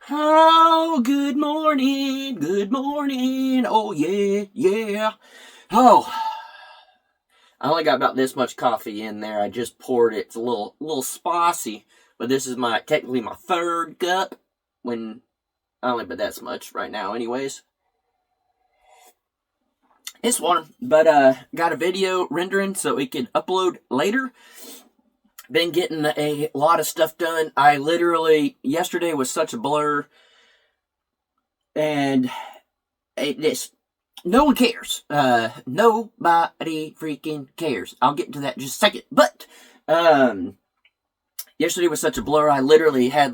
Oh, good morning, oh yeah, yeah. Oh, I only got about this much coffee in there. I just poured it. It's a little spicy, but this is technically my third cup. When I only put that much right now, anyways. It's warm, but got a video rendering so we can upload later. Been getting a lot of stuff done. Yesterday was such a blur, and no one cares. Nobody freaking cares. I'll get into that in just a second. But yesterday was such a blur. I literally had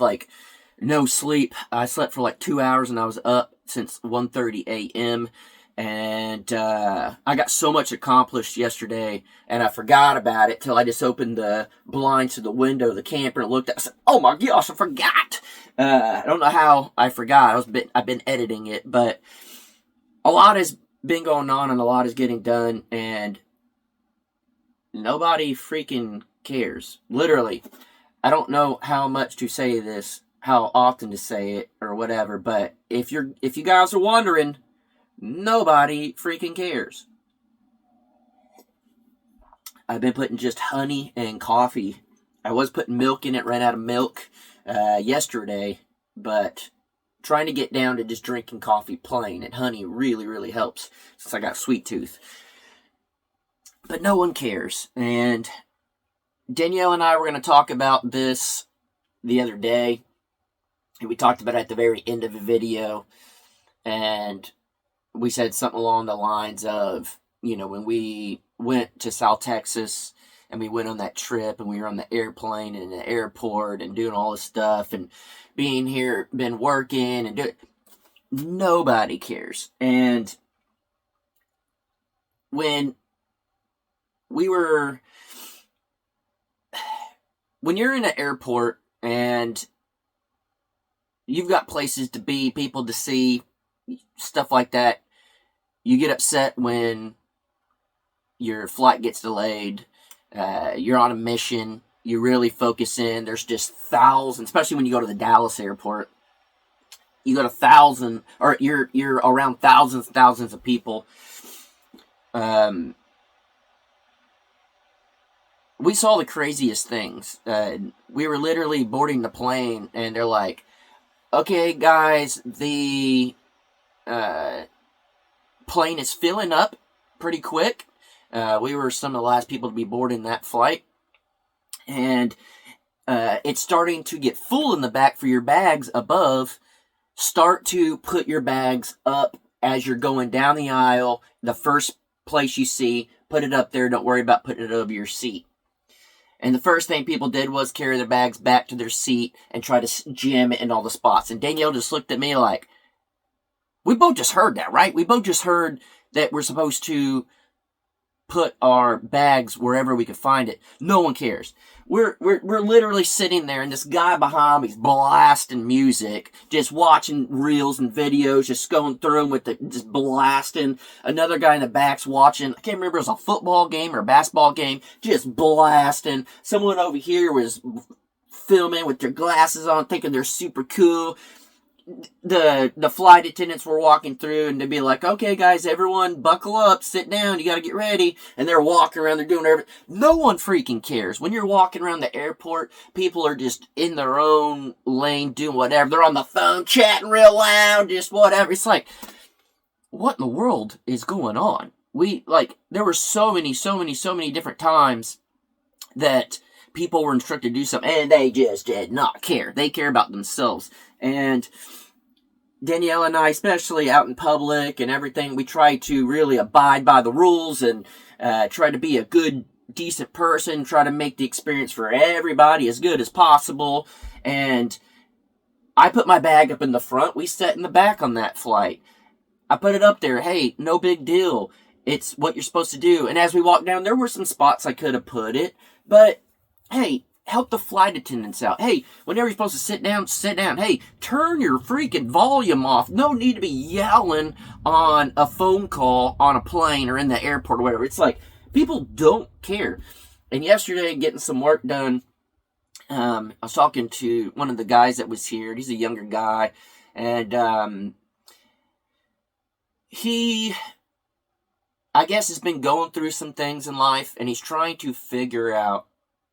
no sleep. I slept for 2 hours, and I was up since 1:30 a.m. And I got so much accomplished yesterday, and I forgot about it till I just opened the blinds to the window of the camper and looked at it. I said, "Oh my gosh, I forgot!" I don't know how I forgot. I've been editing it, but a lot has been going on, and a lot is getting done, and nobody freaking cares. Literally, I don't know how much to say this, how often to say it, or whatever. But if you guys are wondering, nobody freaking cares. I've been putting just honey and coffee. I was putting milk in it, ran out of milk yesterday, but trying to get down to just drinking coffee plain, and honey really, really helps since I got sweet tooth. But no one cares, and Danielle and I were going to talk about this the other day, and we talked about it at the very end of the video, and we said something along the lines of, when we went to South Texas and we went on that trip and we were on the airplane and the airport and doing all this stuff and being here, been working and doing, nobody cares. And when you're in an airport and you've got places to be, people to see, stuff like that, you get upset when your flight gets delayed. You're on a mission. You really focus in. There's just thousands, especially when you go to the Dallas airport. You got 1,000, or you're around thousands of people. We saw the craziest things. We were literally boarding the plane, and they're like, "Okay, guys, the plane is filling up pretty quick." We were some of the last people to be boarding that flight. And it's starting to get full in the back for your bags above. Start to put your bags up as you're going down the aisle. The first place you see, put it up there. Don't worry about putting it over your seat. And the first thing people did was carry their bags back to their seat and try to jam it in all the spots. And Danielle just looked at me like, we both just heard that, right? We both just heard that we're supposed to put our bags wherever we could find it. No one cares. We're literally sitting there, and this guy behind me's blasting music, just watching reels and videos, just going through them just blasting. Another guy in the back's watching, I can't remember if it was a football game or a basketball game, just blasting. Someone over here was filming with their glasses on, thinking they're super cool. The flight attendants were walking through, and they'd be like, "Okay, guys, everyone buckle up, sit down, you gotta get ready." And they're walking around, they're doing everything. No one freaking cares. When you're walking around the airport, people are just in their own lane, doing whatever. They're on the phone, chatting real loud, just whatever. It's like, what in the world is going on? There were so many different times that people were instructed to do something, and they just did not care. They care about themselves. And Danielle and I, especially out in public and everything, we try to really abide by the rules and try to be a good, decent person, try to make the experience for everybody as good as possible. And I put my bag up in the front. We sat in the back on that flight. I put it up there. Hey, no big deal. It's what you're supposed to do. And as we walked down, there were some spots I could have put it, but hey, help the flight attendants out. Hey, whenever you're supposed to sit down, sit down. Hey, turn your freaking volume off. No need to be yelling on a phone call on a plane or in the airport or whatever. It's like, people don't care. And yesterday, getting some work done, I was talking to one of the guys that was here. He's a younger guy, and he, I guess, has been going through some things in life, and he's trying to figure out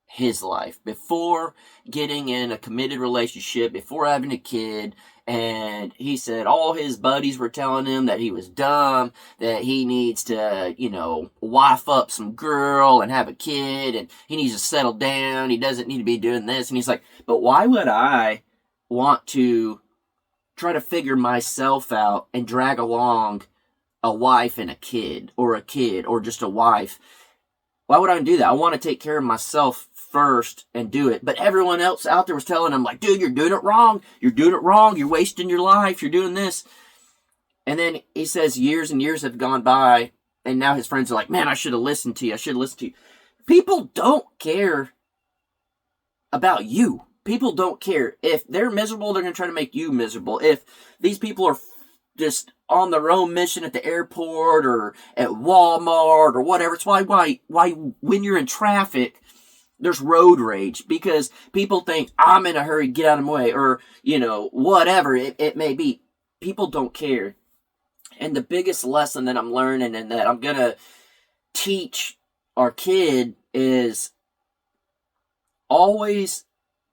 his life before getting in a committed relationship, before having a kid. And he said all his buddies were telling him that he was dumb, that he needs to, wife up some girl and have a kid, and he needs to settle down. He doesn't need to be doing this. And he's like, but why would I want to try to figure myself out and drag along a wife and a kid or just a wife? Why would I do that? I want to take care of myself first and do it. But everyone else out there was telling him, like, dude, you're doing it wrong. You're doing it wrong. You're wasting your life. You're doing this. And then he says years and years have gone by, and now his friends are like, man, I should have listened to you. I should have listened to you. People don't care about you. People don't care. If they're miserable, they're going to try to make you miserable. If these people are just on their own mission at the airport or at Walmart or whatever, it's why when you're in traffic, there's road rage, because people think, I'm in a hurry, get out of my way, or, whatever it may be. People don't care. And the biggest lesson that I'm learning and that I'm going to teach our kid is always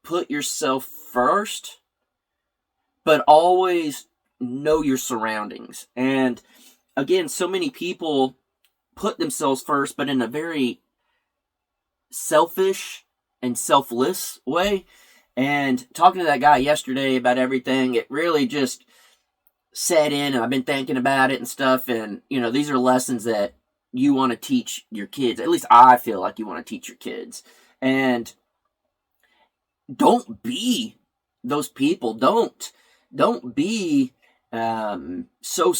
put yourself first, but always know your surroundings. And again, so many people put themselves first, but in a very selfish and selfless way. And talking to that guy yesterday about everything, it really just set in, and I've been thinking about it and stuff. And these are lessons that you want to teach your kids. At least I feel like you want to teach your kids. And don't be those people. Don't be so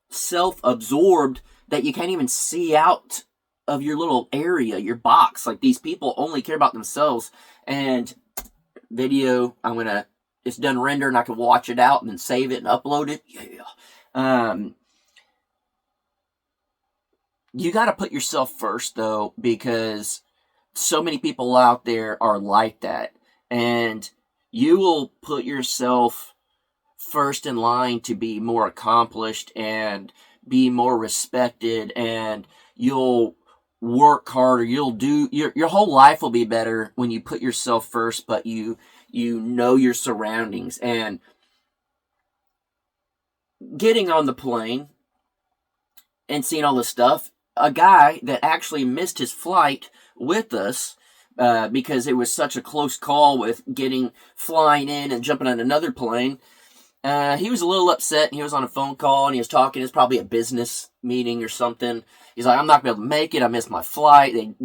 self-absorbed that you can't even see out of your little area, your box. Like, these people only care about themselves. And video, it's done render, and I can watch it out and then save it and upload it. Yeah. You got to put yourself first, though, because so many people out there are like that. And you will put yourself first in line to be more accomplished and be more respected, and you'll work harder. You'll do your whole life will be better when you put yourself first, but you know your surroundings. And getting on the plane and seeing all this stuff, a guy that actually missed his flight with us because it was such a close call with flying in and jumping on another plane. He was a little upset, and he was on a phone call, and he was talking. It's probably a business meeting or something. He's like, I'm not going to be able to make it. I missed my flight.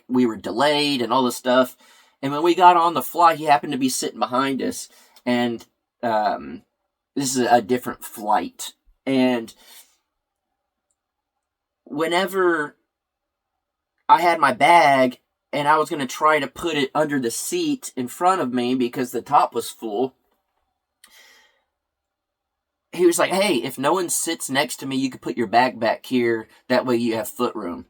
We were delayed and all this stuff. And when we got on the flight, he happened to be sitting behind us. And this is a different flight. And whenever I had my bag and I was going to try to put it under the seat in front of me because the top was full, he was like, hey, if no one sits next to me, you could put your bag back here. That way you have foot room.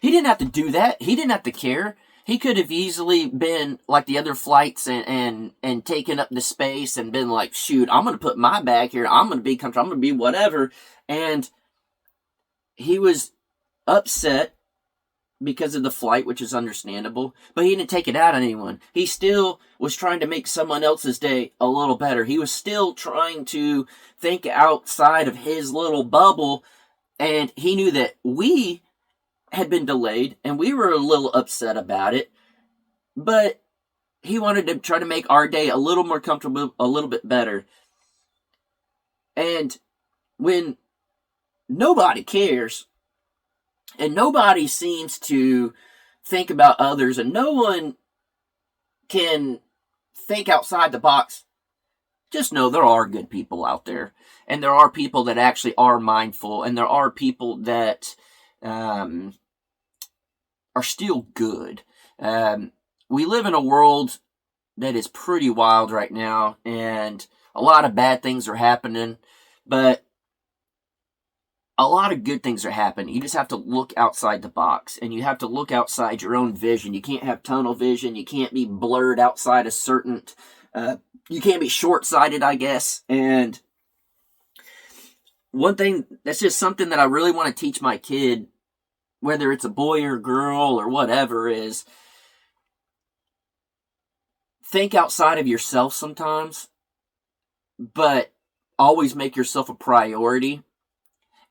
He didn't have to do that. He didn't have to care. He could have easily been like the other flights and taken up the space and been like, shoot, I'm going to put my bag here. I'm going to be comfortable. I'm going to be whatever. And he was upset because of the flight, which is understandable, but he didn't take it out on anyone. He still was trying to make someone else's day a little better. He was still trying to think outside of his little bubble, and he knew that we had been delayed, and we were a little upset about it, but he wanted to try to make our day a little more comfortable, a little bit better. And when nobody cares, and nobody seems to think about others, and no one can think outside the box, just know there are good people out there. And there are people that actually are mindful, and there are people that are still good. We live in a world that is pretty wild right now, and a lot of bad things are happening, but a lot of good things are happening. You just have to look outside the box, and you have to look outside your own vision. You can't have tunnel vision. You can't be blurred outside a certain, you can't be short-sighted, I guess. And one thing, that's just something that I really want to teach my kid, whether it's a boy or a girl or whatever, is think outside of yourself sometimes, but always make yourself a priority.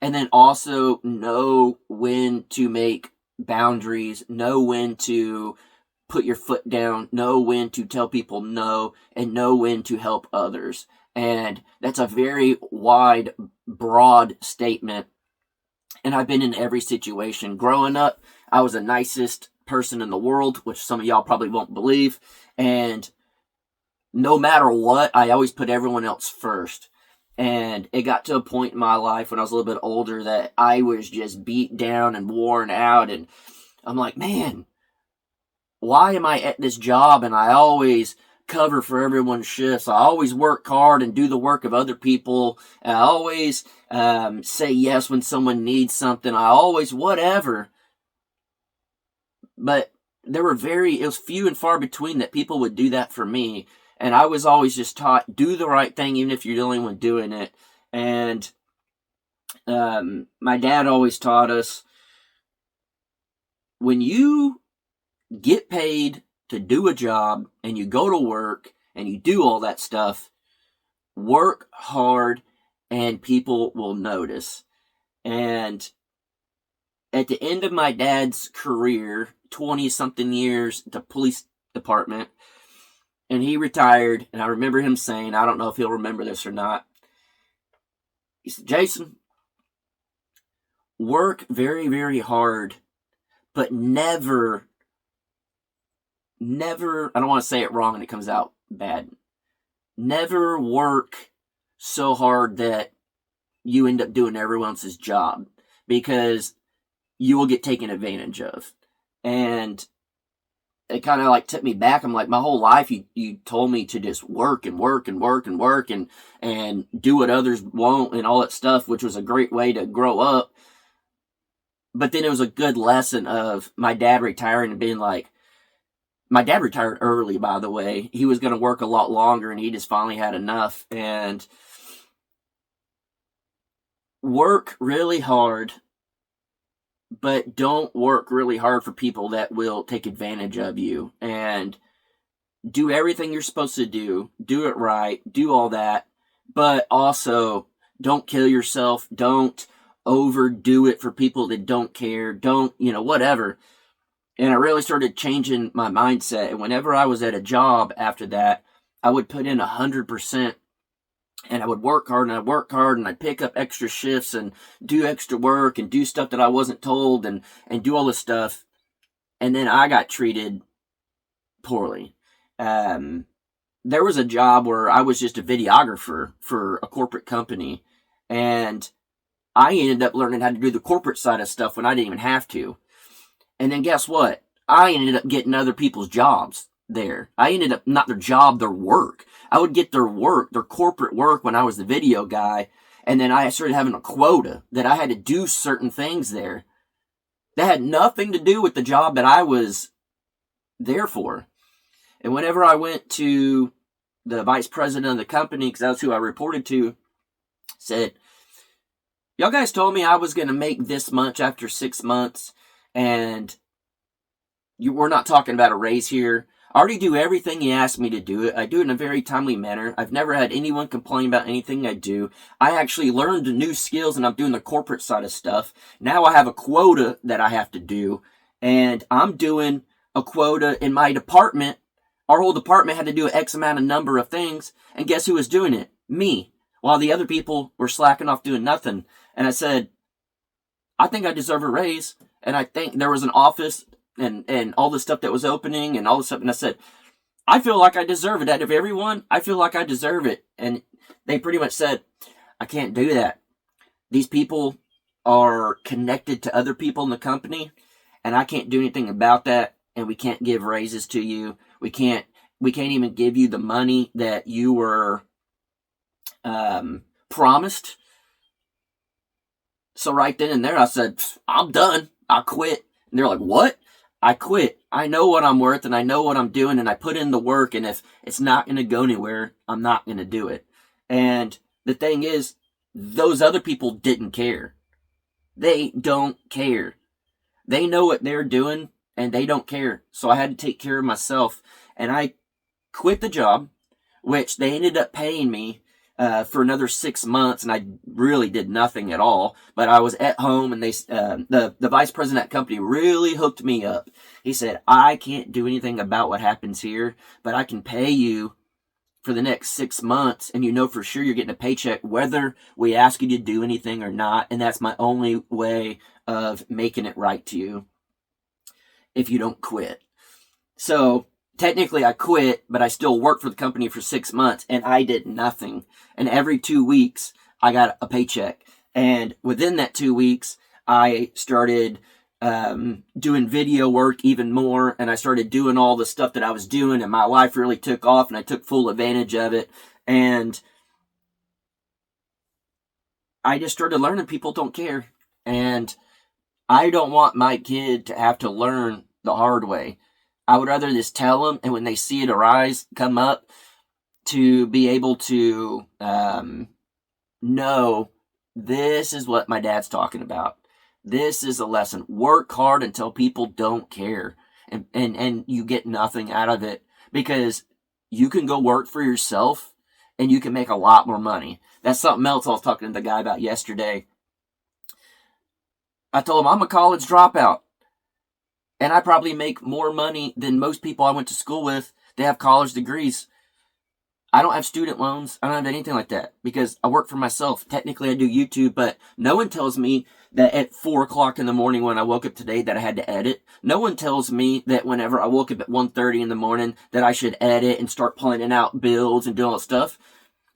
And then also know when to make boundaries, know when to put your foot down, know when to tell people no, and know when to help others. And that's a very wide, broad statement. And I've been in every situation. Growing up, I was the nicest person in the world, which some of y'all probably won't believe. And no matter what, I always put everyone else first. And it got to a point in my life when I was a little bit older that I was just beat down and worn out. And I'm like, man, why am I at this job? And I always cover for everyone's shifts. I always work hard and do the work of other people. I always say yes when someone needs something. I always whatever. But it was few and far between that people would do that for me. And I was always just taught, do the right thing even if you're the only one doing it. And my dad always taught us, when you get paid to do a job and you go to work and you do all that stuff, work hard and people will notice. And at the end of my dad's career, 20-something years at the police department, and he retired, and I remember him saying, I don't know if he'll remember this or not, he said, Jason, work very, very hard, but never, I don't want to say it wrong and it comes out bad, never work so hard that you end up doing everyone else's job, because you will get taken advantage of. And it kind of like took me back. I'm like, my whole life you told me to just work and work and work and work and do what others won't and all that stuff, which was a great way to grow up. But then it was a good lesson of my dad retiring and being like, my dad retired early, by the way. He was going to work a lot longer and he just finally had enough. And work really hard, but don't work really hard for people that will take advantage of you. And do everything you're supposed to do it right, do all that, but also don't kill yourself, don't overdo it for people that don't care, don't, whatever. And I really started changing my mindset. And whenever I was at a job after that, I would put in 100%. And I would work hard and I'd pick up extra shifts and do extra work and do stuff that I wasn't told and do all this stuff. And then I got treated poorly. There was a job where I was just a videographer for a corporate company. And I ended up learning how to do the corporate side of stuff when I didn't even have to. And then guess what? I ended up getting other people's jobs there. I ended up, not their job, their work. I would get their work, their corporate work when I was the video guy. And then I started having a quota that I had to do certain things there that had nothing to do with the job that I was there for. And whenever I went to the vice president of the company, because that's who I reported to, said, y'all guys told me I was going to make this much after 6 months, and we're not talking about a raise here. I already do everything you asked me to do it. I do it in a very timely manner. I've never had anyone complain about anything I do. I actually learned new skills and I'm doing the corporate side of stuff. Now I have a quota that I have to do, and I'm doing a quota in my department. Our whole department had to do an X amount of number of things, and guess who was doing it? Me. While the other people were slacking off doing nothing. And I said, I think I deserve a raise. And I think there was an office and all the stuff that was opening and all the stuff. And I said, I feel like I deserve it. Out of everyone, I feel like I deserve it. And they pretty much said, I can't do that. These people are connected to other people in the company, and I can't do anything about that. And we can't give raises to you. We can't even give you the money that you were promised. So right then and there, I said, I'm done. I quit. And they're like, what? I quit. I know what I'm worth and I know what I'm doing and I put in the work. And if it's not going to go anywhere, I'm not going to do it. And the thing is, those other people didn't care. They don't care. They know what they're doing and they don't care. So I had to take care of myself. And I quit the job, which they ended up paying me for another 6 months, and I really did nothing at all. But I was at home, and the vice president of that company really hooked me up. He said, I can't do anything about what happens here, but I can pay you for the next 6 months, and you know for sure you're getting a paycheck whether we ask you to do anything or not, and that's my only way of making it right to you if you don't quit. So technically I quit, but I still worked for the company for 6 months and I did nothing. And every 2 weeks I got a paycheck. And within that 2 weeks, I started doing video work even more. And I started doing all the stuff that I was doing, and my life really took off and I took full advantage of it. And I just started learning people don't care. And I don't want my kid to have to learn the hard way. I would rather just tell them, and when they see it arise, come up, to be able to know this is what my dad's talking about. This is a lesson. Work hard until people don't care, and you get nothing out of it, because you can go work for yourself and you can make a lot more money. That's something else I was talking to the guy about yesterday. I told him I'm a college dropout. And I probably make more money than most people I went to school with. They have college degrees. I don't have student loans. I don't have anything like that because I work for myself. Technically, I do YouTube, but no one tells me that at 4 o'clock in the morning when I woke up today that I had to edit. No one tells me that whenever I woke up at 1:30 in the morning that I should edit and start planning out builds and doing all that stuff.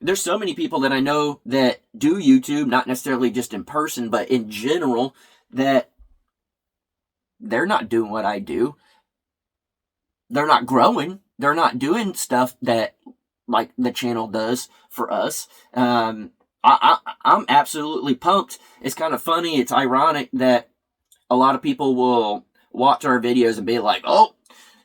There's so many people that I know that do YouTube, not necessarily just in person, but in general, that they're not doing what I do. They're not growing. They're not doing stuff that like the channel does for us. I'm absolutely pumped. It's kind of funny. It's ironic that a lot of people will watch our videos and be like, oh,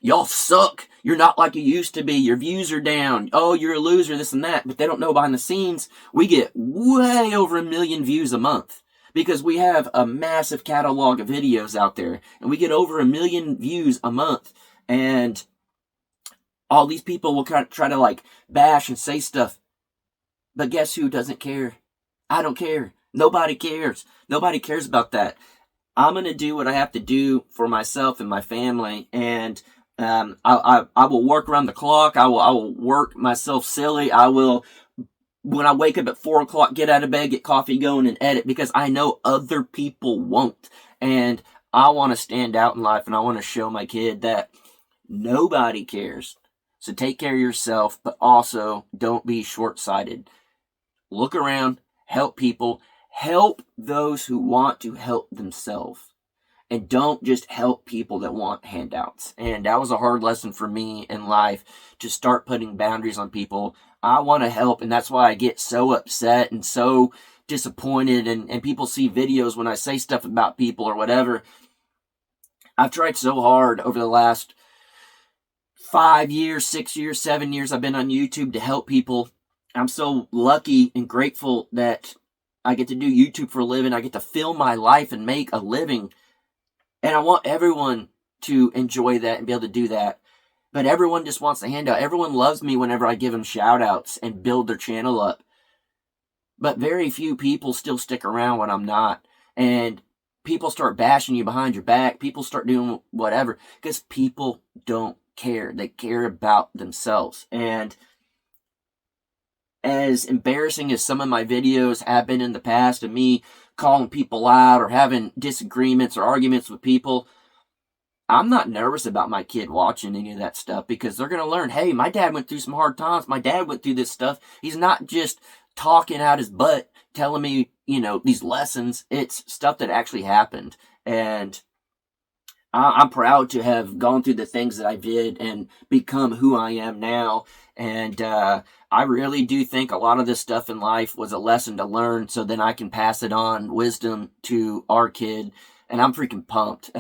y'all suck. You're not like you used to be. Your views are down. Oh, you're a loser, this and that. But they don't know behind the scenes, we get way over 1 million views a month. Because we have a massive catalog of videos out there. And we get over 1 million views a month. And all these people will kind of try to like bash and say stuff. But guess who doesn't care? I don't care. Nobody cares. Nobody cares about that. I'm going to do what I have to do for myself and my family. And I will work around the clock. I will work myself silly. I will, when I wake up at 4 o'clock, get out of bed, get coffee going, and edit, because I know other people won't. And I want to stand out in life, and I want to show my kid that nobody cares. So take care of yourself, but also don't be short-sighted. Look around, help people, help those who want to help themselves. And don't just help people that want handouts. And that was a hard lesson for me in life, to start putting boundaries on people. I want to help, and that's why I get so upset and so disappointed. And people see videos when I say stuff about people or whatever. I've tried so hard over the last 5 years, 6 years, 7 years I've been on YouTube to help people. I'm so lucky and grateful that I get to do YouTube for a living. I get to film my life and make a living. And I want everyone to enjoy that and be able to do that. But everyone just wants a handout. Everyone loves me whenever I give them shout outs and build their channel up. But very few people still stick around when I'm not. And people start bashing you behind your back. People start doing whatever. Because people don't care. They care about themselves. And as embarrassing as some of my videos have been in the past, of me calling people out or having disagreements or arguments with people, I'm not nervous about my kid watching any of that stuff, because they're going to learn, hey, my dad went through some hard times. My dad went through this stuff. He's not just talking out his butt, telling me, these lessons. It's stuff that actually happened. And I'm proud to have gone through the things that I did and become who I am now. And I really do think a lot of this stuff in life was a lesson to learn so then I can pass it on, wisdom, to our kid. And I'm freaking pumped.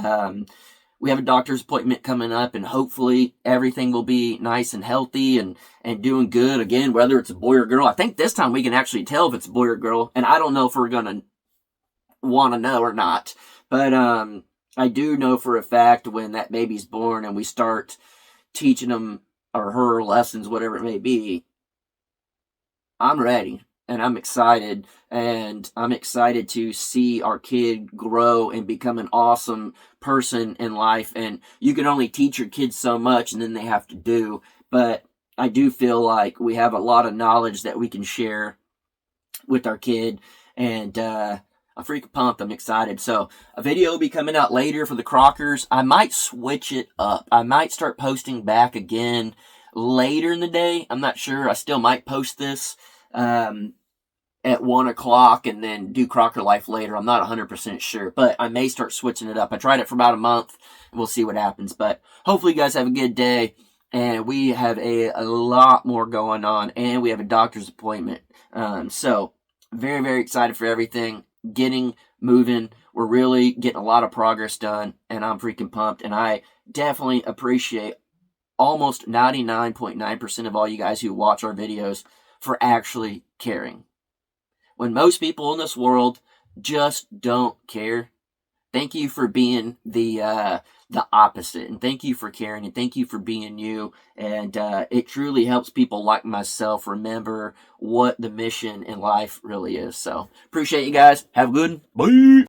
We have a doctor's appointment coming up, and hopefully everything will be nice and healthy and doing good. Again, whether it's a boy or girl. I think this time we can actually tell if it's a boy or girl. And I don't know if we're going to want to know or not. But I do know for a fact when that baby's born and we start teaching them or her lessons, whatever it may be, I'm ready and I'm excited, and I'm excited to see our kid grow and become an awesome person in life. And you can only teach your kids so much and then they have to do, but I do feel like we have a lot of knowledge that we can share with our kid, and I'm freaking pumped. I'm excited. So a video will be coming out later for the Crockers. I might switch it up. I might start posting back again later in the day. I'm not sure. I still might post this at 1 o'clock and then do Crocker Life later. I'm not 100% sure, but I may start switching it up. I tried it for about a month, and we'll see what happens. But hopefully you guys have a good day, and we have a lot more going on, and we have a doctor's appointment. So very, very excited for everything. Getting moving. We're really getting a lot of progress done, and I'm freaking pumped. And I definitely appreciate almost 99.9% of all you guys who watch our videos for actually caring. When most people in this world just don't care, thank you for being the opposite, and thank you for caring, and thank you for being you. And it truly helps people like myself remember what the mission in life really is. So appreciate you guys. Have a good one. Bye.